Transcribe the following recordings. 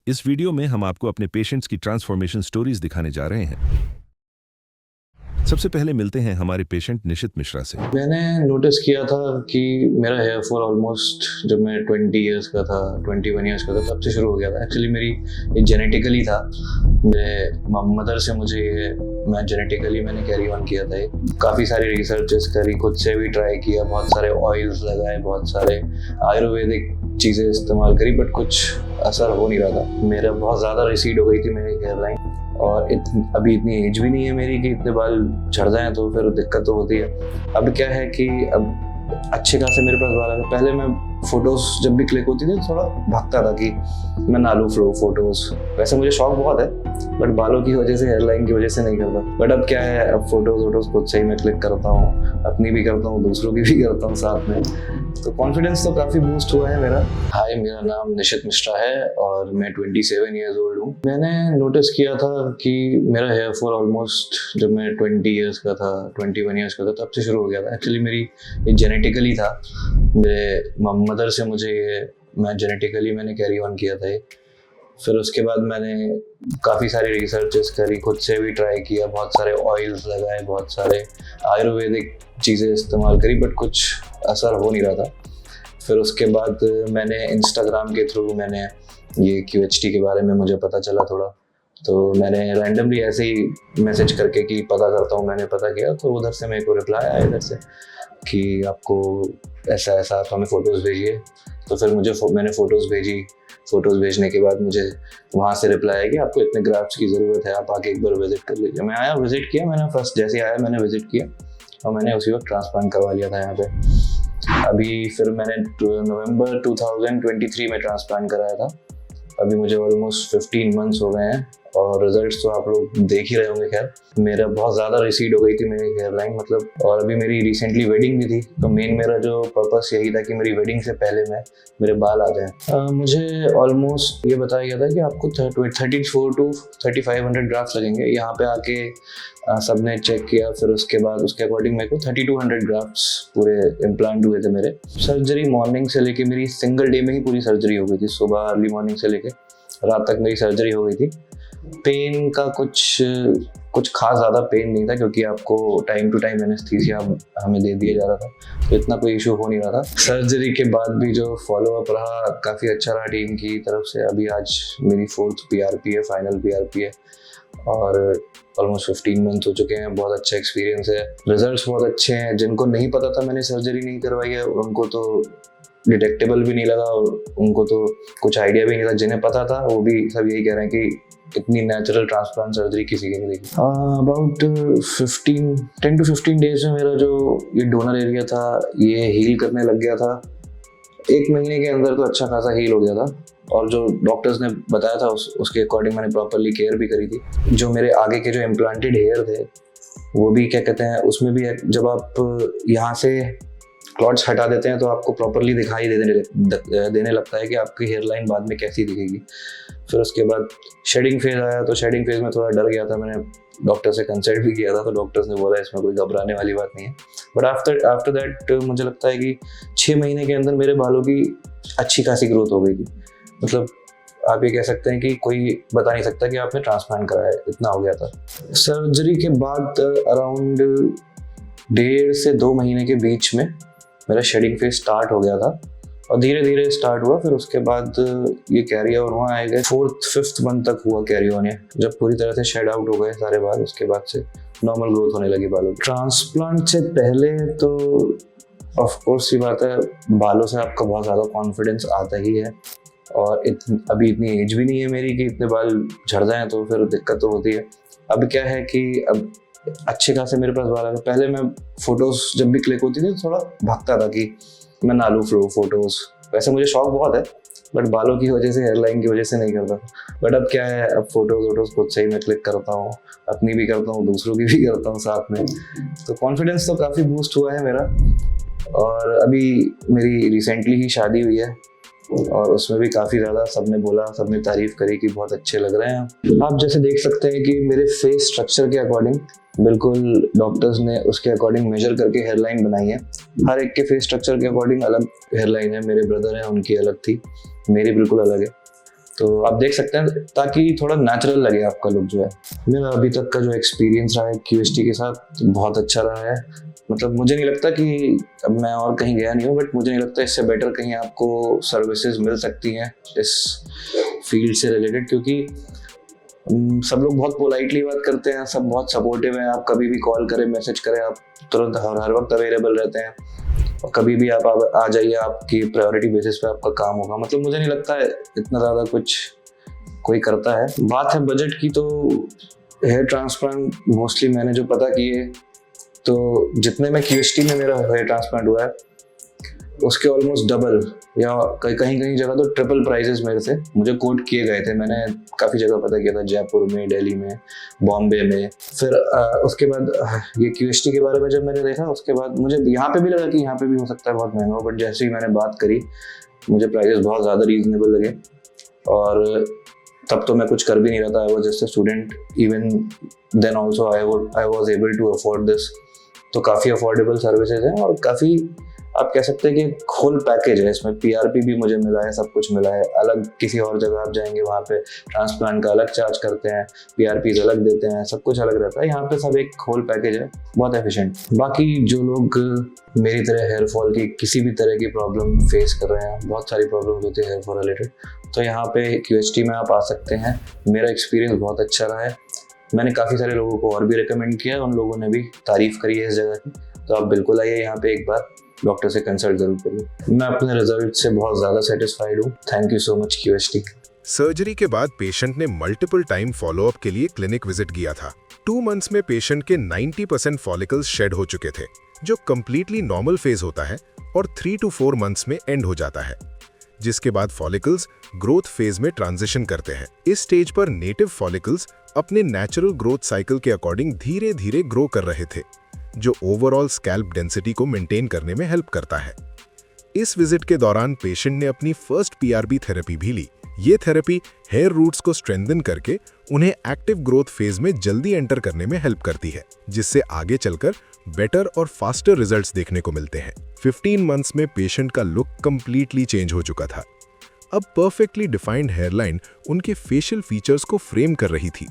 इस वीडियो में हम आपको अपने पेशेंट्स की ट्रांसफॉर्मेशन स्टोरीज दिखाने जा रहे हैं। सबसे पहले मिलते हैं हमारे पेशेंट निशित मिश्रा से। मैंने नोटिस किया था कि मेरा हेयर फॉल ऑलमोस्ट जब मैं 20 इयर्स का था, 21 इयर्स का था, तब से शुरू हो गया था। एक्चुअली मेरी ये जेनेटिकली था। मेरे मदर से मुझे ये मैं जेनेटिकली मैंने कैरी ऑन किया था। काफ़ी सारी रिसर्चेस करी, खुद से भी ट्राई किया, बहुत सारे ऑयल्स लगाए, बहुत सारे आयुर्वेदिक चीज़ें इस्तेमाल करी, बट कुछ असर हो नहीं रहा था। मेरा बहुत ज़्यादा रिसीड हो गई थी मेरी हेयर लाइन, और अभी इतनी एज भी नहीं है मेरी कि इतने बाल झड़ जाएं, तो फिर दिक्कत तो होती है। अब क्या है कि अब अच्छे खासे मेरे पास बाल आ गए। पहले मैं फोटोज जब भी क्लिक होती थी तो थोड़ा भागता था कि मैं ना लूँ फोटोज। वैसे मुझे शौक बहुत है, बट बालों की वजह से, हेयरलाइन की वजह से नहीं करता। बट अब क्या है, अब फोटोज खुद से ही मैं क्लिक करता हूँ, अपनी भी करता हूँ, दूसरों की भी करता हूँ साथ में। तो कॉन्फिडेंस तो काफ़ी बूस्ट हुआ है मेरा। हाय, मेरा नाम निशित मिश्रा है और मैं 27 ईयर्स ओल्ड हूँ। मैंने नोटिस किया था कि मेरा हेयर फॉल ऑलमोस्ट जब मैं 20 इयर्स का था, 21 इयर्स का था, तब से शुरू हो गया था। एक्चुअली मेरी ये जेनेटिकली था। मेरे मदर से मुझे ये जेनेटिकली मैंने कैरी ऑन किया था। फिर उसके बाद मैंने काफ़ी सारी रिसर्चेस करी, खुद से भी ट्राई किया, बहुत सारे ऑयल्स लगाए, बहुत सारे आयुर्वेदिक चीज़ें इस्तेमाल करी, बट कुछ असर हो नहीं रहा था। फिर उसके बाद मैंने इंस्टाग्राम के थ्रू मैंने ये QHT के बारे में मुझे पता चला थोड़ा, तो मैंने रैंडमली ऐसे ही मैसेज करके कि पता करता हूँ, मैंने पता किया, तो उधर से मेरे को रिप्लाई आया इधर से कि आपको ऐसा ऐसा, आप हमें फ़ोटोज़ भेजिए। तो फिर मैंने फ़ोटोज़ भेजी। फ़ोटोज़ भेजने के बाद मुझे वहाँ से रिप्लाई आया कि आपको इतने ग्राफ्ट्स की ज़रूरत है, आप आके एक बार विज़िट कर लीजिए। मैं आया, विज़िट किया, मैंने फर्स्ट जैसे ही आया मैंने विज़िट किया और मैंने उसी वक्त ट्रांसप्लांट करवा लिया था यहाँ पे। अभी फिर मैंने नवंबर 2023 में ट्रांसप्लांट कराया था। अभी मुझे ऑलमोस्ट 15 मंथ्स हो गए हैं और रिजल्ट्स तो आप लोग देख ही रहे होंगे। खैर, मेरा बहुत ज़्यादा रिसीड हो गई थी मेरी हेयर लाइन, मतलब। और अभी मेरी रिसेंटली वेडिंग भी थी, तो मेन मेरा जो पर्पस यही था कि मेरी वेडिंग से पहले मेरे बाल आ जाएं। मुझे ऑलमोस्ट ये बताया गया था कि आपको 34 to 3500 ग्राफ्ट लगेंगे। यहाँ पे आके सबने चेक किया, फिर उसके बाद उसके अकॉर्डिंग मेरे को 3200 ग्राफ्ट्स पूरे इम्प्लांट हुए थे मेरे। सर्जरी मॉर्निंग से लेके मेरी सिंगल डे में ही पूरी सर्जरी हो गई थी। सुबह अर्ली मॉर्निंग से लेके रात तक मेरी सर्जरी हो गई थी। पेन का कुछ खास ज़्यादा पेन नहीं था, क्योंकि आपको टाइम टू टाइम एनेस्थीसिया हमें दे दिया जा रहा था, तो इतना कोई इशू हो नहीं रहा था। सर्जरी के बाद भी जो फॉलोअप रहा काफ़ी अच्छा रहा टीम की तरफ से। अभी आज मेरी 4th PRP है, फाइनल PRP है, और ऑलमोस्ट 15 मंथ हो चुके हैं। बहुत अच्छा एक्सपीरियंस है, रिजल्ट्स बहुत अच्छे हैं। जिनको नहीं पता था मैंने सर्जरी नहीं करवाई है, उनको तो डिटेक्टेबल भी नहीं लगा, उनको तो कुछ आइडिया भी नहीं था। जिन्हें पता था वो भी सब यही कह रहे हैं कि इतनी नेचुरल ट्रांसप्लांट सर्जरी किसी की नहीं देखी। अबाउट 10 to 15 डेज में मेरा जो ये डोनर एरिया था ये हील करने लग गया था। 1 महीने के अंदर तो अच्छा खासा हील हो गया था, और जो डॉक्टर्स ने बताया था उसके अकॉर्डिंग मैंने प्रॉपरली केयर भी करी थी। जो मेरे आगे के जो इम्प्लांटेड हेयर थे वो भी क्या कहते हैं, उसमें भी जब आप यहाँ से क्लॉट्स हटा देते हैं तो आपको प्रॉपरली दिखाई देने लगता है कि आपकी हेयर लाइन बाद में कैसी दिखेगी। फिर उसके बाद शेडिंग फेज आया, तो शेडिंग फेज में थोड़ा डर गया था। मैंने डॉक्टर से कंसल्ट भी किया था, तो डॉक्टर्स ने बोला इसमें कोई घबराने वाली बात नहीं है। बट आफ्टर दैट मुझे लगता है कि 6 महीने के अंदर मेरे बालों की अच्छी खासी ग्रोथ हो गई थी। मतलब आप ये कह सकते हैं कि कोई बता नहीं सकता कि आपने ट्रांसप्लांट कराया, इतना हो गया था। सर्जरी के बाद अराउंड 1.5 से 2 महीने के बीच में मेरा शेडिंग फेज स्टार्ट हो गया था, और धीरे धीरे स्टार्ट हुआ। फिर उसके बाद ये कैरी ऑन हुआ, आएगा 4th-5th मंथ तक हुआ कैरी ऑन। जब पूरी तरह से शेड आउट हो गए सारे बाल, उसके बाद से नॉर्मल ग्रोथ होने लगी बालों की। ट्रांसप्लांट से पहले तो ऑफ कोर्स ये बात है, बालों से आपका बहुत ज़्यादा कॉन्फिडेंस आता ही है, और अभी इतनी एज भी नहीं है मेरी कि इतने बाल झड़ जाएं, तो फिर दिक्कत तो होती है। अब क्या है कि अब अच्छे खासे मेरे पास बाल आ गए। पहले मैं फोटोज़ जब भी क्लिक होती थी तो थोड़ा भागता था कि मैं ना लूँ फोटोज़। वैसे मुझे शौक बहुत है, बट बालों की वजह से, हेयरलाइन की वजह से नहीं करता। बट अब क्या है, अब फोटोज़ खुद से ही मैं क्लिक करता हूँ, अपनी भी करता हूँ, दूसरों की भी करता हूँ साथ में। तो कॉन्फिडेंस तो काफ़ी बूस्ट हुआ है मेरा। और अभी मेरी रिसेंटली ही शादी हुई है, और उसमें भी काफ़ी ज़्यादा सबने बोला, सबने तारीफ़ करी कि बहुत अच्छे लग रहे हैं आप। जैसे देख सकते हैं कि मेरे फेस स्ट्रक्चर के अकॉर्डिंग बिल्कुल डॉक्टर्स ने उसके अकॉर्डिंग मेजर करके हेयरलाइन बनाई है। हर एक के फेस स्ट्रक्चर के अकॉर्डिंग अलग हेयरलाइन है। मेरे ब्रदर हैं, उनकी अलग थी, मेरी बिल्कुल अलग है। तो आप देख सकते हैं, ताकि थोड़ा नेचुरल लगे आपका लुक जो है। मेरा अभी तक का जो एक्सपीरियंस रहा है QST के साथ बहुत अच्छा रहा है। मतलब मुझे नहीं लगता कि, अब मैं और कहीं गया नहीं हूँ, बट मुझे नहीं लगता इससे बेटर कहीं आपको सर्विसेज मिल सकती हैं इस फील्ड से रिलेटेड, क्योंकि सब लोग बहुत पोलाइटली बात करते हैं, सब बहुत सपोर्टिव हैं। आप कभी भी कॉल करें, मैसेज करें, आप तुरंत हर वक्त अवेलेबल रहते हैं, और कभी भी आप आ जाइए, आपकी प्रायोरिटी बेसिस पे आपका काम होगा। मतलब मुझे नहीं लगता है इतना ज़्यादा कुछ कोई करता है। बात है बजट की, तो हेयर ट्रांसप्लांट मोस्टली मैंने जो पता किए, तो जितने में QST में मेरा हेयर ट्रांसप्लांट हुआ है उसके ऑलमोस्ट डबल या कहीं कहीं जगह तो ट्रिपल प्राइजेस मेरे से मुझे कोट किए गए थे। मैंने काफ़ी जगह पता किया था, जयपुर में, दिल्ली में, बॉम्बे में। फिर उसके बाद ये QST के बारे में जब मैंने देखा, उसके बाद मुझे यहाँ पे भी लगा कि यहाँ पे भी हो सकता है बहुत महंगा हो, बट जैसे ही मैंने बात करी मुझे प्राइजेस बहुत ज़्यादा रीजनेबल लगे। और तब तो मैं कुछ कर भी नहीं रहा था, I was just a student. Even then also I was able to afford this. तो काफ़ी अफोर्डेबल सर्विसेज हैं, और काफ़ी आप कह सकते हैं कि फुल पैकेज है। इसमें PRP भी मुझे मिला है, सब कुछ मिला है। अलग किसी और जगह आप जाएंगे, वहाँ पे ट्रांसप्लांट का अलग चार्ज करते हैं, PRPs अलग देते हैं, सब कुछ अलग रहता है। यहाँ पे सब एक होल पैकेज है, बहुत एफिशिएंट। बाकी जो लोग मेरी तरह हेयर फॉल की किसी भी तरह की प्रॉब्लम फेस कर रहे हैं, बहुत सारी प्रॉब्लम होती है हेयर फॉल रिलेटेड, तो यहाँ पे QST में आप आ सकते हैं। मेरा एक्सपीरियंस बहुत अच्छा रहा है। मैंने काफ़ी सारे लोगों को और भी रिकमेंड किया, उन लोगों ने भी तारीफ़ करी है इस जगह की। तो आप बिल्कुल आइए यहाँ पे, एक बार डॉक्टर से कंसल्ट जरूर करिए। मैं अपने रिजल्ट से बहुत ज़्यादा सेटिस्फाइड हूँ। Thank you so much QST। Surgery के बाद पेशेंट ने मल्टीपल टाइम फॉलोअप के लिए क्लिनिक विजिट किया था। 2 मंथ्स में पेशेंट के 90% फॉलिकल्स शेड हो चुके थे, जो कंप्लीटली नॉर्मल फेज होता है और 3 to 4 मंथ्स में एंड हो जाता है, जिसके बाद फॉलिकल्स ग्रोथ फेज में ट्रांजिशन करते हैं। इस स्टेज पर नेटिव फॉलिकल्स अपने नेचुरल ग्रोथ साइकिल के अकॉर्डिंग धीरे धीरे ग्रो कर रहे थे, जो ओवरऑल स्कैल्प डेंसिटी को मेंटेन करने में हेल्प करता है। इस विजिट के दौरान पेशेंट ने अपनी फर्स्ट PRP थेरेपी भी ली। ये थेरेपी हेयर रूट्स को स्ट्रेंथन करके उन्हें एक्टिव ग्रोथ फेज में जल्दी एंटर करने में हेल्प करती है, जिससे आगे चलकर बेटर और फास्टर रिजल्ट्स देखने को मिलते हैं। 15 मंथ्स में पेशेंट का लुक कंप्लीटली चेंज हो चुका था। अब परफेक्टली डिफाइंड हेयरलाइन उनके फेशियल फीचर्स को फ्रेम कर रही थी,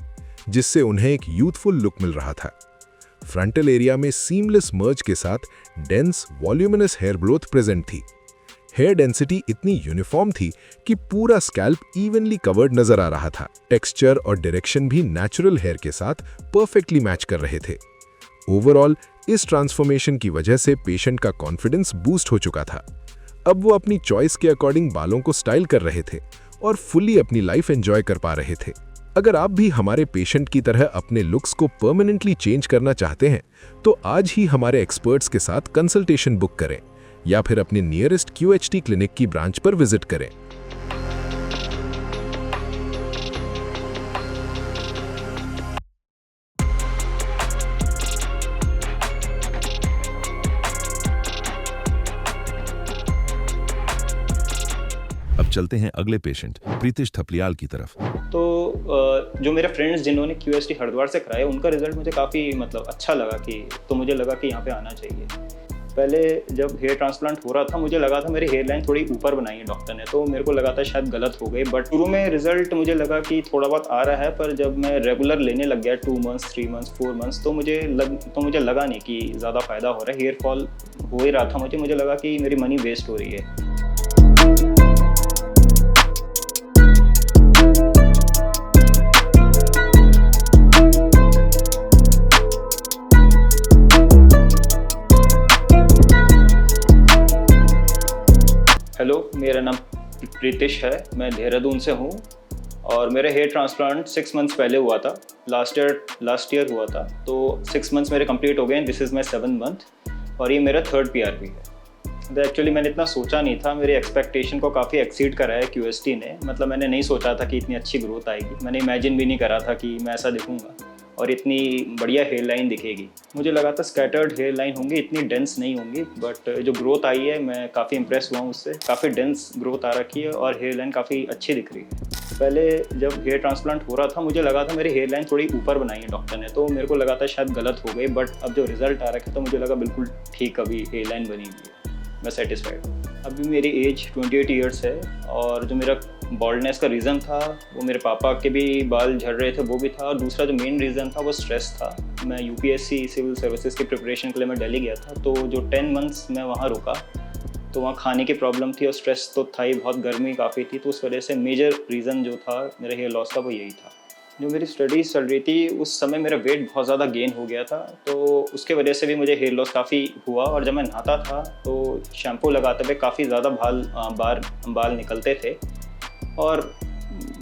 जिससे उन्हें एक यूथफुल लुक मिल रहा था। फ्रंटल एरिया में सीमलेस मर्ज के साथ dense voluminous hair growth present थी। हेयर डेंसिटी इतनी यूनिफॉर्म थी कि पूरा स्कैल्प इवनली कवर्ड नजर आ रहा था। टेक्सचर और डायरेक्शन भी नेचुरल हेयर के साथ परफेक्टली मैच कर रहे थे। ओवरऑल इस ट्रांसफॉर्मेशन की वजह से पेशेंट का कॉन्फिडेंस बूस्ट हो चुका था। अब वो अपनी चॉइस के अकॉर्डिंग बालों को स्टाइल कर रहे थे और फुल्ली अपनी लाइफ एंजॉय कर पा रहे थे। अगर आप भी हमारे पेशेंट की तरह अपने लुक्स को परमानेंटली चेंज करना चाहते हैं, तो आज ही हमारे एक्सपर्ट्स के साथ कंसल्टेशन बुक करें या फिर अपने नियरेस्ट QHT क्लिनिक की ब्रांच पर विजिट करें। अब चलते हैं अगले पेशेंट प्रीतिश थपलियाल की तरफ। तो जो मेरे फ्रेंड्स जिन्होंने QST हरिद्वार से कराया, उनका रिजल्ट मुझे काफ़ी मतलब अच्छा लगा तो मुझे लगा कि यहाँ पे आना चाहिए। पहले जब हेयर ट्रांसप्लांट हो रहा था, मुझे लगा था मेरी हेयर लाइन थोड़ी ऊपर बनाई है डॉक्टर ने, तो मेरे को लगा था शायद गलत हो गई। बट शुरू में रिजल्ट मुझे लगा कि थोड़ा बहुत आ रहा है, पर जब मैं रेगुलर लेने लग गया 2 मंथ्स, 3 मंथ्स, 4 मंथ्स, तो मुझे लगा नहीं कि ज़्यादा फ़ायदा हो रहा है। हेयर फॉल हो ही रहा था, मुझे लगा कि मेरी मनी वेस्ट हो रही है। हेलो, मेरा नाम प्रीतिश है, मैं देहरादून से हूँ और मेरा हेयर ट्रांसप्लांट 6 मंथ्स पहले हुआ था। लास्ट ईयर हुआ था, तो 6 मंथ्स मेरे कंप्लीट हो गए। This is my 7th month और ये मेरा 3rd PRP है। तो एक्चुअली मैंने इतना सोचा नहीं था, मेरे एक्सपेक्टेशन को काफ़ी एक्सीड करा है QST ने। मतलब मैंने नहीं सोचा था कि इतनी अच्छी ग्रोथ आएगी, मैंने इमेजिन भी नहीं करा था कि मैं ऐसा दिखूँगा और इतनी बढ़िया हेयर लाइन दिखेगी। मुझे लगा था स्कैटर्ड हेयर लाइन होंगी, इतनी डेंस नहीं होंगी, बट जो ग्रोथ आई है मैं काफ़ी इंप्रेस हुआ हूँ उससे। काफ़ी डेंस ग्रोथ आ रखी है और हेयर लाइन काफ़ी अच्छी दिख रही है। पहले जब हेयर ट्रांसप्लांट हो रहा था, मुझे लगा था मेरी हेयर लाइन थोड़ी ऊपर बनाई है डॉक्टर ने, तो मेरे को लगा था शायद गलत हो गई। बट अब जो रिजल्ट आ रखा है तो मुझे लगा बिल्कुल ठीक, अभी हेयर लाइन बनी हुई है, मैं सेटिस्फाइड हूँ। अभी मेरी एज 28 ईयर्स है और जो मेरा बॉल्डनेस का रीज़न था वो मेरे पापा के भी बाल झड़ रहे थे, वो भी था, और दूसरा जो मेन रीज़न था वो स्ट्रेस था। मैं यूपीएससी सिविल सर्विसेज की प्रिपरेशन के लिए मैं दिल्ली गया था, तो जो 10 मंथ्स मैं वहाँ रुका तो वहाँ खाने की प्रॉब्लम थी और स्ट्रेस तो था ही, बहुत गर्मी काफ़ी थी, तो उस वजह से मेजर रीज़न जो था मेरे हेयर लॉस का वो यही था। जो मेरी स्टडीज़ चल रही थी उस समय मेरा वेट बहुत ज़्यादा गेन हो गया था, तो उसके वजह से भी मुझे हेयर लॉस काफ़ी हुआ, और जब मैं नहाता था तो शैम्पू लगाते हुए काफ़ी ज़्यादा बाल निकलते थे, और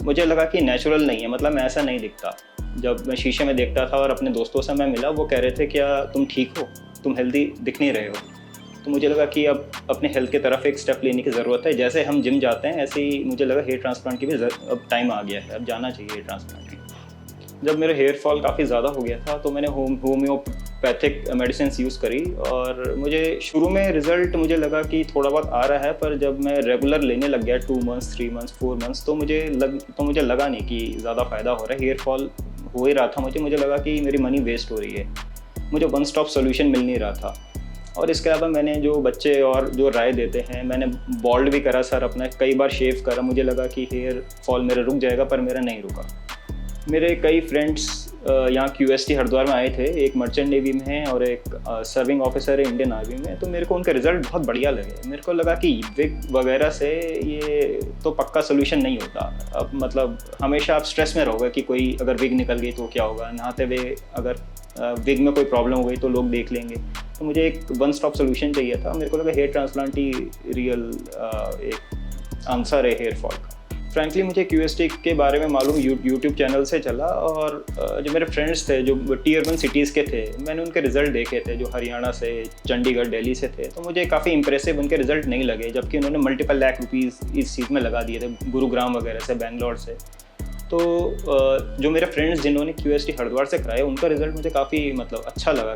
मुझे लगा कि नेचुरल नहीं है, मतलब मैं ऐसा नहीं दिखता। जब मैं शीशे में देखता था और अपने दोस्तों से मैं मिला, वो कह रहे थे क्या तुम ठीक हो, तुम हेल्दी दिख नहीं रहे हो। तो मुझे लगा कि अब अपने हेल्थ की तरफ एक स्टेप लेने की ज़रूरत है। जैसे हम जिम जाते हैं ऐसे ही मुझे लगा हेयर ट्रांसप्लांट की भी अब टाइम आ गया है, अब जाना चाहिए हेयर ट्रांसप्लांट। जब मेरा हेयर फॉल काफ़ी ज़्यादा हो गया था तो मैंने होम्योपैथिक मेडिसिन यूज़ करी, और मुझे शुरू में रिज़ल्ट मुझे लगा कि थोड़ा बहुत आ रहा है, पर जब मैं रेगुलर लेने लग गया 2 मंथ्स 3 मंथ्स 4 मंथ्स तो मुझे लगा नहीं कि ज़्यादा फ़ायदा हो रहा है। हेयर फॉल हो ही रहा था, मुझे लगा कि मेरी मनी वेस्ट हो रही है, मुझे वन स्टॉप सोल्यूशन मिल नहीं रहा था। और इसके अलावा मैंने जो बच्चे और जो राय देते हैं, मैंने बॉल्ड भी करा सर अपना, कई बार शेव करा, मुझे लगा कि हेयर फॉल मेरा रुक जाएगा, पर मेरा नहीं रुका। मेरे कई फ्रेंड्स यहाँ QST हरिद्वार में आए थे, एक मर्चेंट नेवी में है और एक सर्विंग ऑफिसर है इंडियन आर्मी में, तो मेरे को उनके रिज़ल्ट बहुत बढ़िया लगे। मेरे को लगा कि विग वगैरह से ये तो पक्का सोल्यूशन नहीं होता। अब मतलब हमेशा आप स्ट्रेस में रहोगे कि कोई अगर विग निकल गई तो क्या होगा, नहाते हुए अगर विग में कोई प्रॉब्लम हो गई तो लोग देख लेंगे। तो मुझे एक वन स्टॉप सोल्यूशन चाहिए था, मेरे को लगा हेयर ट्रांसप्लांट ही रियल एक आंसर है हेयर फॉल का। फ्रैंकली मुझे QST के बारे में मालूम यूट्यूब चैनल से चला, और जो मेरे फ्रेंड्स थे जो Tier 1 सिटीज़ के थे, मैंने उनके रिज़ल्ट देखे थे जो हरियाणा से, चंडीगढ़, दिल्ली से थे, तो मुझे काफ़ी इंप्रेसिव उनके रिज़ल्ट नहीं लगे, जबकि उन्होंने मल्टीपल लाख रुपीज़ इस चीज़ में लगा दिए थे, गुरुग्राम वगैरह से, बेंगलोर से। तो जो मेरे फ्रेंड्स जिन्होंने QST हरिद्वार से कराया उनका रिज़ल्ट मुझे काफ़ी मतलब अच्छा लगा,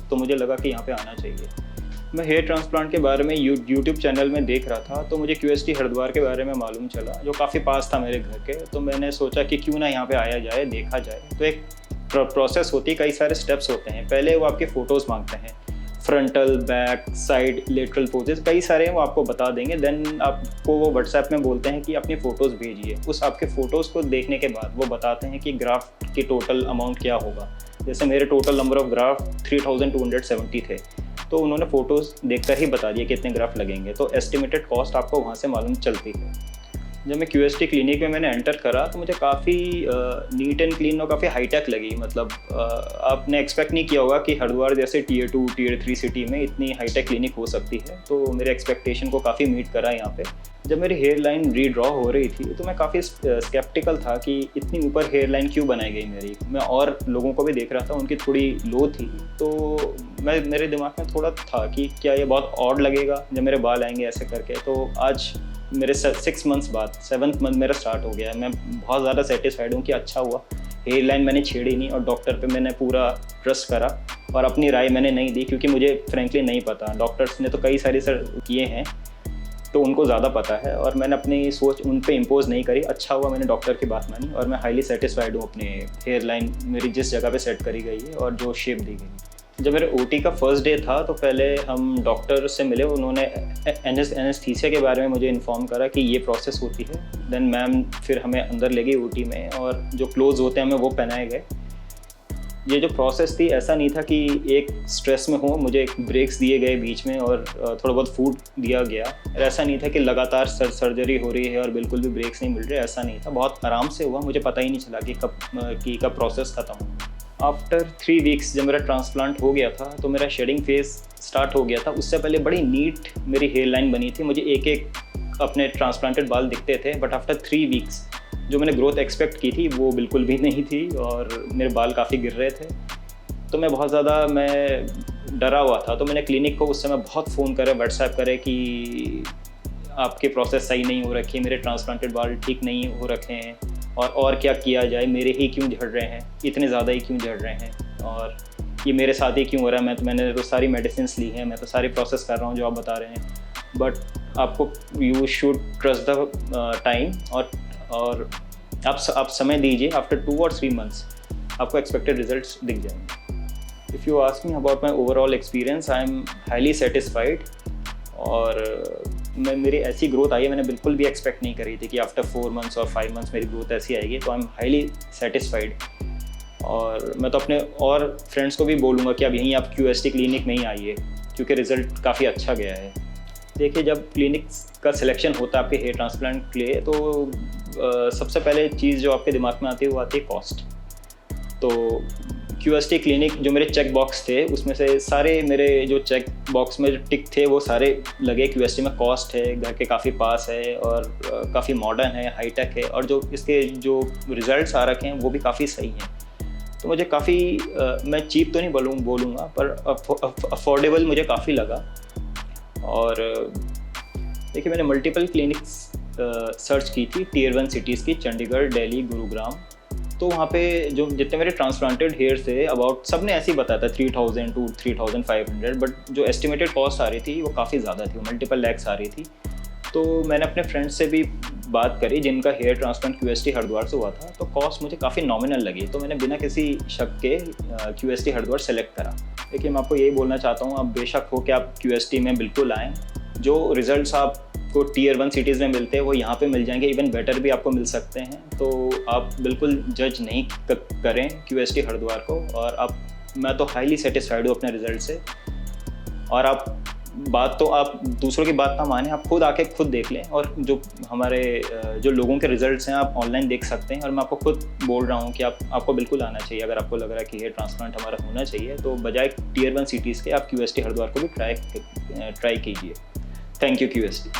तो मुझे लगा कि यहाँ पे आना चाहिए। मैं हेयर ट्रांसप्लांट के बारे में यूट्यूब चैनल में देख रहा था, तो मुझे QST हरिद्वार के बारे में मालूम चला, जो काफ़ी पास था मेरे घर के, तो मैंने सोचा कि क्यों ना यहाँ पे आया जाए, देखा जाए। तो एक प्रोसेस होती है, कई सारे स्टेप्स होते हैं। पहले वो आपके फ़ोटोज़ मांगते हैं, frontal, back, side, lateral poses, कई सारे वो आपको बता देंगे। देन आपको वो व्हाट्सएप में बोलते हैं कि अपनी फ़ोटोज़ भेजिए। उस आपके फ़ोटोज़ को देखने के बाद वो बताते हैं कि ग्राफ्ट की टोटल अमाउंट क्या होगा। जैसे मेरे टोटल नंबर ऑफ़ ग्राफ्ट 3270 थे, तो उन्होंने फ़ोटोज़ देखकर ही बता दिया कितने ग्राफ लगेंगे, तो एस्टिमेटेड कॉस्ट आपको वहाँ से मालूम चलती है। जब मैं QST क्लिनिक में मैंने एंटर करा तो मुझे काफ़ी नीट एंड क्लीन और काफ़ी हाईटेक लगी। मतलब आपने एक्सपेक्ट नहीं किया होगा कि हरिद्वार जैसे Tier 2 Tier 3 सिटी में इतनी हाईटेक क्लिनिक हो सकती है, तो मेरे एक्सपेक्टेशन को काफ़ी मीट करा यहाँ पे। जब मेरी हेयर लाइन रीड्रॉ हो रही थी तो मैं काफ़ी स्केप्टिकल था कि इतनी ऊपर हेयर लाइन क्यों बनाई गई मेरी। मैं और लोगों को भी देख रहा था, उनकी थोड़ी लो थी, तो मेरे दिमाग में थोड़ा था कि क्या ये बहुत ऑड लगेगा जब मेरे बाल आएंगे ऐसे करके। तो आज मेरे 6 मंथ्स बाद 7th मंथ मेरा स्टार्ट हो गया है। मैं बहुत ज़्यादा सेटिस्फाइड हूँ कि अच्छा हुआ हेयर लाइन मैंने छेड़ी नहीं, और डॉक्टर पे मैंने पूरा ट्रस्ट करा, और अपनी राय मैंने नहीं दी क्योंकि मुझे फ्रेंकली नहीं पता। डॉक्टर्स ने तो कई सारे किए हैं तो उनको ज़्यादा पता है, और मैंने अपनी सोच उन पे इम्पोज नहीं करी। अच्छा हुआ मैंने डॉक्टर की बात मानी, और मैं हाईली सेटिस्फाइड हूँ अपने हेयर लाइन मेरी जिस जगह पे सेट करी गई है और जो शेप दी गई। जब मेरे OT का फर्स्ट डे था तो पहले हम डॉक्टर से मिले, उन्होंने एनेस्थीसिया के बारे में मुझे इन्फॉर्म करा कि ये प्रोसेस होती है। देन मैम फिर हमें अंदर ले गई OT में, और जो क्लोज होते हैं हमें वो पहनाए गए। ये जो प्रोसेस थी ऐसा नहीं था कि एक स्ट्रेस में हो, मुझे ब्रेक्स दिए गए बीच में और थोड़ा बहुत फूड दिया गया। ऐसा नहीं था कि लगातार सर्जरी हो रही है और बिल्कुल भी ब्रेक्स नहीं मिल रहे, ऐसा नहीं था। बहुत आराम से हुआ, मुझे पता ही नहीं चला कि कब प्रोसेस ख़त्म हो। आफ्टर 3 वीक्स जब मेरा ट्रांसप्लांट हो गया था तो मेरा शेडिंग फेज स्टार्ट हो गया था। उससे पहले बड़ी नीट मेरी हेयर लाइन बनी थी, मुझे एक अपने ट्रांसप्लांटेड बाल दिखते थे। बट आफ्टर 3 वीक्स जो मैंने ग्रोथ एक्सपेक्ट की थी वो बिल्कुल भी नहीं थी, और मेरे बाल काफ़ी गिर रहे थे। तो मैं बहुत ज़्यादा डरा हुआ था। तो मैंने क्लिनिक को उस समय बहुत फ़ोन करे, व्हाट्सएप करे कि आपके प्रोसेस सही नहीं हो रखी है, मेरे ट्रांसप्लांटेड बाल ठीक नहीं हो रखे हैं, और क्या किया जाए, मेरे ही क्यों झड़ रहे हैं, इतने ज़्यादा ही क्यों झड़ रहे हैं, और ये मेरे साथ ही क्यों हो रहा है। मैंने तो सारी मेडिसिन ली हैं, मैं तो सारी प्रोसेस कर रहा हूँ जो आप बता रहे हैं। बट आपको you should trust the time, और आप समय दीजिए। आफ्टर 2 और 3 मंथ्स आपको एक्सपेक्टेड रिजल्ट्स दिख जाएंगे। If you ask me about my overall experience, I am highly satisfied, और मेरी ऐसी ग्रोथ आई है, मैंने बिल्कुल भी एक्सपेक्ट नहीं करी थी कि आफ्टर 4 मंथ्स और 5 मंथ्स मेरी ग्रोथ ऐसी आएगी। तो आई एम हाईली सेटिस्फाइड। और मैं तो अपने और फ्रेंड्स को भी बोलूँगा कि अब यहीं आप QST क्लिनिक में ही आइए, क्योंकि रिज़ल्ट काफ़ी अच्छा गया है। देखिए, जब क्लिनिक्स का सिलेक्शन होता है आपके हेयर ट्रांसप्लांट के लिए, तो सबसे पहले चीज़ जो आपके दिमाग में आती है वो आती है कॉस्ट। तो QST क्लिनिक, जो मेरे चेक बॉक्स थे उसमें से सारे मेरे जो चेक बॉक्स में जो टिक थे वो सारे लगे। QST में कॉस्ट है, घर के काफ़ी पास है और काफ़ी मॉडर्न है, हाईटेक है, और जो इसके जो रिज़ल्ट्स आ रखे हैं वो भी काफ़ी सही हैं। तो मुझे काफ़ी मैं चीप तो नहीं बोलूँगा, पर अफोर्डेबल मुझे काफ़ी लगा। और देखिए, मैंने मल्टीपल क्लिनिक्स सर्च की थी Tier 1 सिटीज़ की, चंडीगढ़, दिल्ली, गुरुग्राम। तो वहाँ पे जो जितने मेरे ट्रांसप्लांटेड हेयर थे अबाउट सब ने ऐसे ही बताया था 3000 to 3500, बट जो एस्टिमेटेड कॉस्ट आ रही थी वो काफ़ी ज़्यादा थी, मल्टीपल लैक्स आ रही थी। तो मैंने अपने फ्रेंड्स से भी बात करी जिनका हेयर ट्रांसप्लांट QST हरिद्वार से हुआ था, तो कॉस्ट मुझे काफ़ी नॉमिनल लगी। तो मैंने बिना किसी शक के QST हरिद्वार सेलेक्ट करा। देखिए, मैं आपको यही बोलना चाहता हूँ, आप बेशक हो कि आप QST में बिल्कुल आएँ। जो रिज़ल्ट्स आपको Tier 1 सिटीज़ में मिलते हैं वो यहाँ पे मिल जाएंगे, इवन बेटर भी आपको मिल सकते हैं। तो आप बिल्कुल जज नहीं करें QST हरिद्वार को। और मैं तो हाईली सेटिस्फाइड हूँ अपने रिज़ल्ट से। और आप दूसरों की बात ना माने, आप खुद आके खुद देख लें। और जो हमारे जो लोगों के रिजल्ट्स हैं आप ऑनलाइन देख सकते हैं। और मैं आपको खुद बोल रहा हूँ कि आपको बिल्कुल आना चाहिए। अगर आपको लग रहा है कि हेयर ट्रांसप्लांट हमारा होना चाहिए, तो बजाय Tier 1 सिटीज़ के आप QST हरिद्वार को भी ट्राई कीजिए। Thank you QST।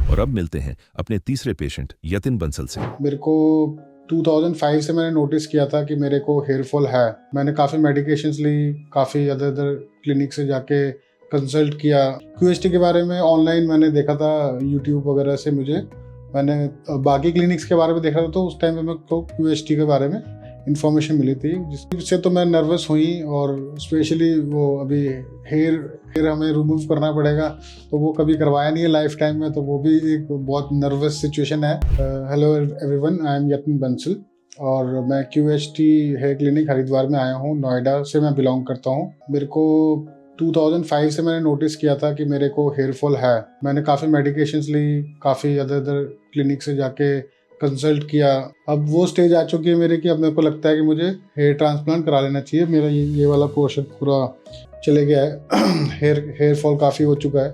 और अब मिलते हैं अपने तीसरे पेशेंट यतिन बंसल से। मेरे को 2005 से मैंने नोटिस किया था कि मेरे को हेयर फॉल है। मैंने काफ़ी मेडिकेशंस ली, काफ़ी अदर क्लिनिक से जाके कंसल्ट किया। QST के बारे में ऑनलाइन मैंने देखा था, यूट्यूब वगैरह से मैंने बाकी क्लिनिक्स के बारे में देखा था। तो उस टाइम पे मेरे को QST के बारे में इन्फॉर्मेशन मिली थी, जिससे तो मैं नर्वस हुई। और स्पेशली वो अभी हेयर हमें रिमूव करना पड़ेगा, तो वो कभी करवाया नहीं है लाइफ टाइम में, तो वो भी एक बहुत नर्वस सिचुएशन है। Hello everyone, I am Yatin Bansal और मैं QST हेयर क्लिनिक हरिद्वार में आया हूँ। नोएडा से मैं बिलोंग करता हूँ। मेरे को 2005 से मैंने नोटिस किया था कि मेरे को हेयर फॉल है। मैंने काफ़ी मेडिकेशंस ली, काफ़ी अदर क्लिनिक से जाके कंसल्ट किया। अब वो स्टेज आ चुकी है मेरे कि अब मेरे को लगता है कि मुझे हेयर ट्रांसप्लांट करा लेना चाहिए। मेरा ये वाला पोर्शन पूरा चले गया है, हेयर फॉल काफ़ी हो चुका है।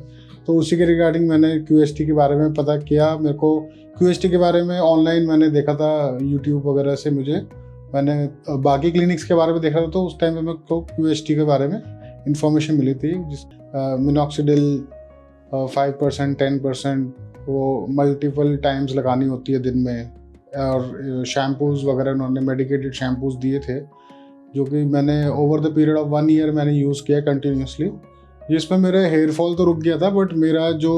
तो उसी के रिगार्डिंग मैंने QST के बारे में पता किया। मेरे को QST के बारे में ऑनलाइन मैंने देखा था, यूट्यूब वगैरह से मैंने बाकी क्लिनिक्स के बारे में देखा था। तो उस टाइम पे मेरे को QST के बारे में इन्फॉर्मेशन मिली थी, मिनॉक्सिडिल 5%, 10% वो मल्टीपल टाइम्स लगानी होती है दिन में। और शैम्पूज़ वगैरह उन्होंने मेडिकेटेड शैम्पूज़ दिए थे, जो कि मैंने over the period of 1 year मैंने यूज़ किया कंटिन्यूसली, जिसमें मेरा हेयर फॉल तो रुक गया था। बट मेरा जो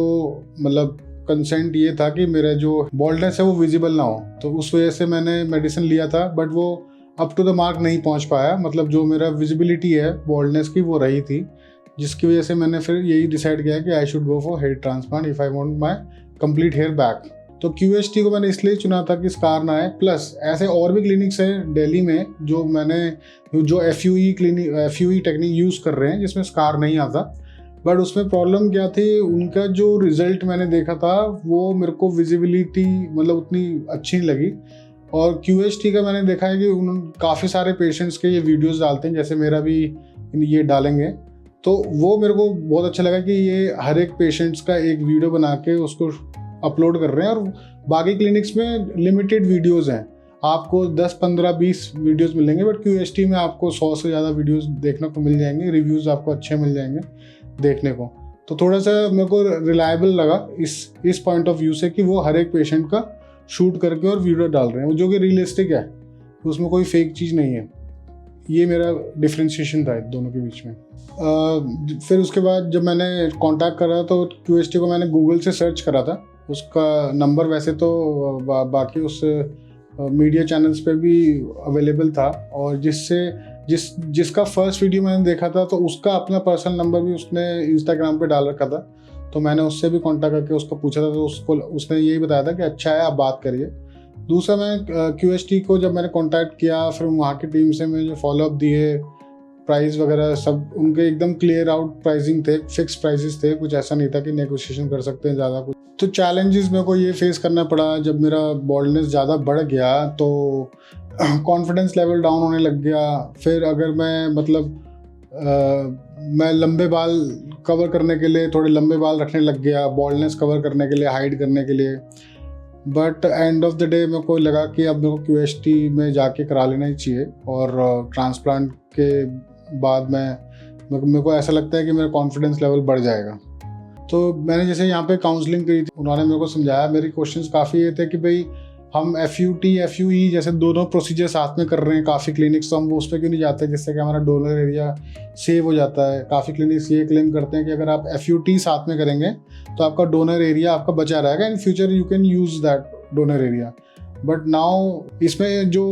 मतलब कंसेंट ये था कि मेरा जो बॉल्डनेस है वो विजिबल ना हो। तो उस वजह से मैंने मेडिसिन लिया था, बट वो अप टू द मार्क नहीं पहुंच पाया। मतलब जो मेरा विजिबिलिटी है बॉल्डनेस की वो रही थी। जिसकी वजह से मैंने फिर यही डिसाइड किया कि I should go for hair transplant if I want my complete hair back. तो QST को मैंने इसलिए चुना था कि स्कार ना आए, प्लस ऐसे और भी क्लिनिक्स हैं दिल्ली में जो FUE टेक्निक यूज़ कर रहे हैं जिसमें स्कार नहीं आता। बट उसमें प्रॉब्लम क्या थी, उनका जो रिज़ल्ट मैंने देखा था वो मेरे को विजिबिलिटी मतलब उतनी अच्छी नहीं लगी। और QST का मैंने देखा है कि काफ़ी सारे पेशेंट्स के ये वीडियोस डालते हैं, जैसे मेरा भी ये डालेंगे, तो वो मेरे को बहुत अच्छा लगा कि ये हर एक पेशेंट्स का एक वीडियो बना के उसको अपलोड कर रहे हैं। और बाकी क्लिनिक्स में लिमिटेड वीडियोस हैं, आपको 10, 15, 20 वीडियोस मिलेंगे, बट QST में आपको 100 से ज़्यादा वीडियोस देखने को मिल जाएंगे, रिव्यूज़ आपको अच्छे मिल जाएंगे देखने को। तो थोड़ा सा मेरे को रिलायबल लगा इस पॉइंट ऑफ व्यू से कि वो हर एक पेशेंट का शूट करके और वीडियो डाल रहे हैं, जो कि रियलिस्टिक है, उसमें कोई फेक चीज़ नहीं है। ये मेरा डिफ्रेंशिएशन था दोनों के बीच में। फिर उसके बाद जब मैंने कांटेक्ट करा तो QST को मैंने गूगल से सर्च करा था। उसका नंबर वैसे तो बाकी उस मीडिया चैनल्स पे भी अवेलेबल था, और जिसका फर्स्ट वीडियो मैंने देखा था तो उसका अपना पर्सनल नंबर भी उसने इंस्टाग्राम पे डाल रखा था। तो मैंने उससे भी कांटेक्ट करके उसको पूछा था, तो उसने यही बताया था कि अच्छा है, आप बात करिए। दूसरा, मैं QST को जब मैंने कांटेक्ट किया, फिर वहाँ की टीम से मुझे फॉलोअप दिए, प्राइस वगैरह सब उनके एकदम क्लियर आउट प्राइसिंग थे, फिक्स प्राइसेस थे, कुछ ऐसा नहीं था कि नेगोशिएशन कर सकते हैं ज़्यादा कुछ। तो चैलेंजेस मेरे को ये फेस करना पड़ा, जब मेरा बॉल्डनेस ज़्यादा बढ़ गया तो कॉन्फिडेंस लेवल डाउन होने लग गया। फिर अगर मैं लंबे बाल कवर करने के लिए थोड़े लंबे बाल रखने लग गया, बॉल्डनेस कवर करने के लिए, हाइड करने के लिए। But end of the day मेरे को लगा कि अब मेरे को QST में जाके करा लेना ही चाहिए, और ट्रांसप्लांट के बाद मेरे को ऐसा लगता है कि मेरा कॉन्फिडेंस लेवल बढ़ जाएगा। तो मैंने जैसे यहाँ पे काउंसलिंग करी थी, उन्होंने मेरे को समझाया। मेरे क्वेश्चंस काफ़ी ये थे कि भाई हम FUT FUE जैसे दोनों प्रोसीजर साथ में कर रहे हैं काफ़ी क्लिनिक्स, तो हम उस पर क्यों नहीं जाते जिससे कि हमारा डोनर एरिया सेव हो जाता है। काफ़ी क्लिनिक्स ये क्लेम करते हैं कि अगर आप FUT साथ में करेंगे तो आपका डोनर एरिया आपका बचा रहेगा, in future you can use that donor area. But now इसमें जो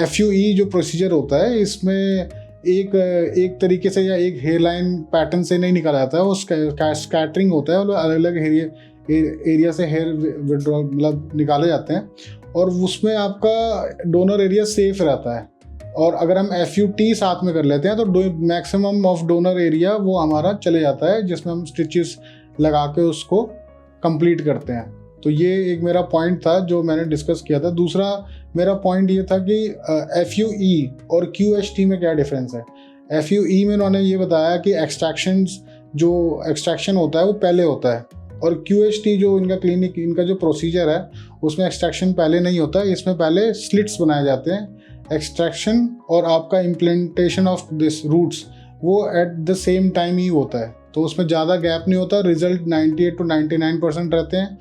FUE जो प्रोसीजर होता है, इसमें एक तरीके से या एक हेयर लाइन पैटर्न से नहीं निकाला जाता है, वो स्कैटरिंग होता है, अलग अलग एरिया से हेयर विड्रॉल मतलब निकाले जाते हैं, और उसमें आपका डोनर एरिया सेफ रहता है। और अगर हम FUT साथ में कर लेते हैं तो मैक्सिमम ऑफ डोनर एरिया वो हमारा चले जाता है, जिसमें हम स्टिचेस लगा के उसको कंप्लीट करते हैं। तो ये एक मेरा पॉइंट था जो मैंने डिस्कस किया था। दूसरा मेरा पॉइंट ये था कि FUE और QST में क्या डिफरेंस है। FUE में उन्होंने ये बताया कि एक्सट्रैक्शन होता है वो पहले होता है, और QST जो इनका जो प्रोसीजर है उसमें एक्सट्रैक्शन पहले नहीं होता है, इसमें पहले स्लिट्स बनाए जाते हैं। एक्सट्रैक्शन और आपका इम्प्लांटेशन ऑफ दिस रूट्स वो एट द सेम टाइम ही होता है, तो उसमें ज़्यादा गैप नहीं होता। रिजल्ट 98 to 99% रहते हैं।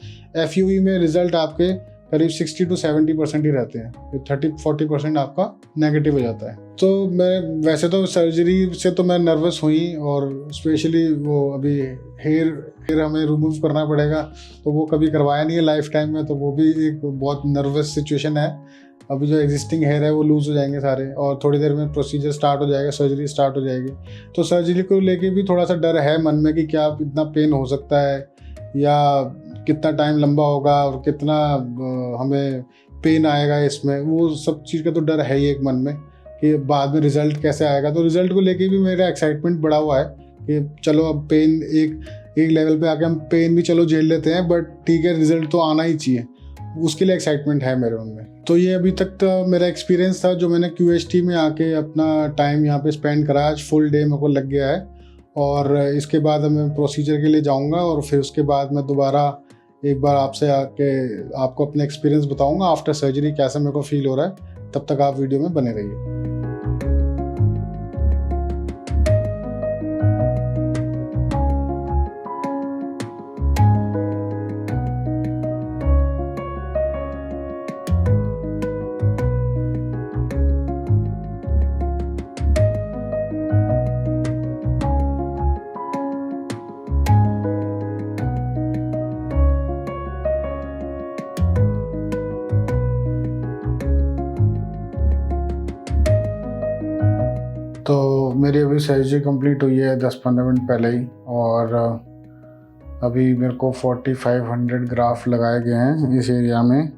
FUE में रिजल्ट आपके करीब 60 to 70% ही रहते हैं, 30-40% आपका नेगेटिव हो जाता है। तो मैं वैसे तो सर्जरी से तो मैं नर्वस हुई, और स्पेशली वो अभी हेयर हमें रिमूव करना पड़ेगा, तो वो कभी करवाया नहीं है लाइफ टाइम में, तो वो भी एक बहुत नर्वस सिचुएशन है। अभी जो एग्जिस्टिंग हेयर है वो लूज़ हो जाएंगे सारे, और थोड़ी देर में प्रोसीजर स्टार्ट हो जाएगा, सर्जरी स्टार्ट हो जाएगी। तो सर्जरी को लेके भी थोड़ा सा डर है मन में कि क्या इतना पेन हो सकता है, या कितना टाइम लंबा होगा, और कितना हमें पेन आएगा इसमें, वो सब चीज़ का तो डर है ही एक मन में कि बाद में रिज़ल्ट कैसे आएगा। तो रिज़ल्ट को लेके भी मेरा एक्साइटमेंट बढ़ा हुआ है कि चलो अब पेन एक लेवल पे आके हम पेन भी चलो झेल लेते हैं, बट ठीक है, रिज़ल्ट तो आना ही चाहिए, उसके लिए एक्साइटमेंट है मेरे मन में। तो ये अभी तक तो मेरा एक्सपीरियंस था जो मैंने QST में आके अपना टाइम यहाँ पे स्पेंड करा। आज फुल डे मेरे को लग गया है, और इसके बाद मैं प्रोसीजर के लिए जाऊँगा, और फिर उसके बाद मैं दोबारा एक बार आपसे आके आपको अपना एक्सपीरियंस बताऊँगा आफ्टर सर्जरी कैसा मेरे को फील हो रहा है। तब तक आप वीडियो में बने रहिए। मेरी अभी सर्जरी कंप्लीट हुई है 10-15 मिनट पहले ही, और अभी मेरे को 4500 ग्राफ लगाए गए हैं इस एरिया में।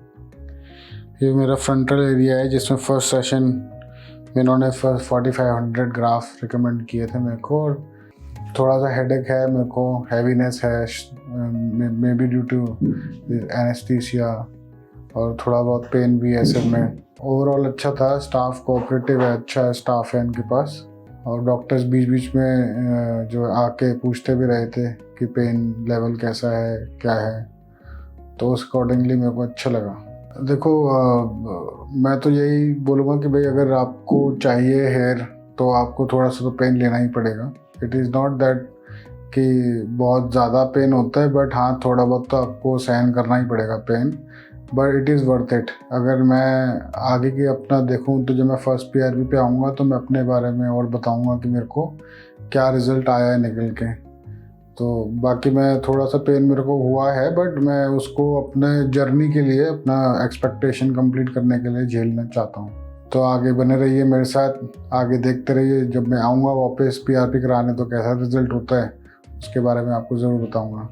ये मेरा फ्रंटल एरिया है जिसमें फर्स्ट सेशन में इन्होंने 4500 ग्राफ रिकमेंड किए थे मेरे को। और थोड़ा सा हेडेक है मेरे को, हैवीनेस है, may be due to anaesthesia, और थोड़ा बहुत पेन भी है सिर में। ओवरऑल अच्छा था, स्टाफ कोऑपरेटिव है, अच्छा है स्टाफ है इनके पास, और डॉक्टर्स बीच बीच में जो आके पूछते भी रहे थे कि पेन लेवल कैसा है, क्या है, तो उस अकॉर्डिंगली मेरे को अच्छा लगा। देखो मैं तो यही बोलूँगा कि भाई अगर आपको चाहिए हेयर तो आपको थोड़ा सा तो पेन लेना ही पड़ेगा। इट इज़ नॉट दैट कि बहुत ज़्यादा पेन होता है, बट हाँ थोड़ा बहुत तो आपको सहन करना ही पड़ेगा pain, but it is worth it. अगर मैं आगे की अपना देखूं तो जब मैं फर्स्ट PRP पे आऊँगा तो मैं अपने बारे में और बताऊँगा कि मेरे को क्या रिज़ल्ट आया है निकल के। तो बाकी मैं थोड़ा सा पेन मेरे को हुआ है, बट मैं उसको अपने जर्नी के लिए, अपना एक्सपेक्टेशन कंप्लीट करने के लिए झेलना चाहता हूँ। तो आगे बने रहिए मेरे साथ, आगे देखते रहिए। जब मैं आऊँगा वापस PRP कराने तो कैसा रिज़ल्ट होता है उसके बारे में आपको ज़रूर बताऊँगा।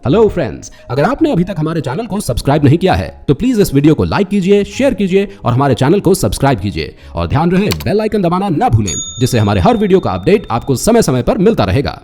हेलो फ्रेंड्स, अगर आपने अभी तक हमारे चैनल को सब्सक्राइब नहीं किया है तो प्लीज इस वीडियो को लाइक कीजिए, शेयर कीजिए और हमारे चैनल को सब्सक्राइब कीजिए। और ध्यान रहे बेल आइकन दबाना ना भूलें, जिससे हमारे हर वीडियो का अपडेट आपको समय समय पर मिलता रहेगा।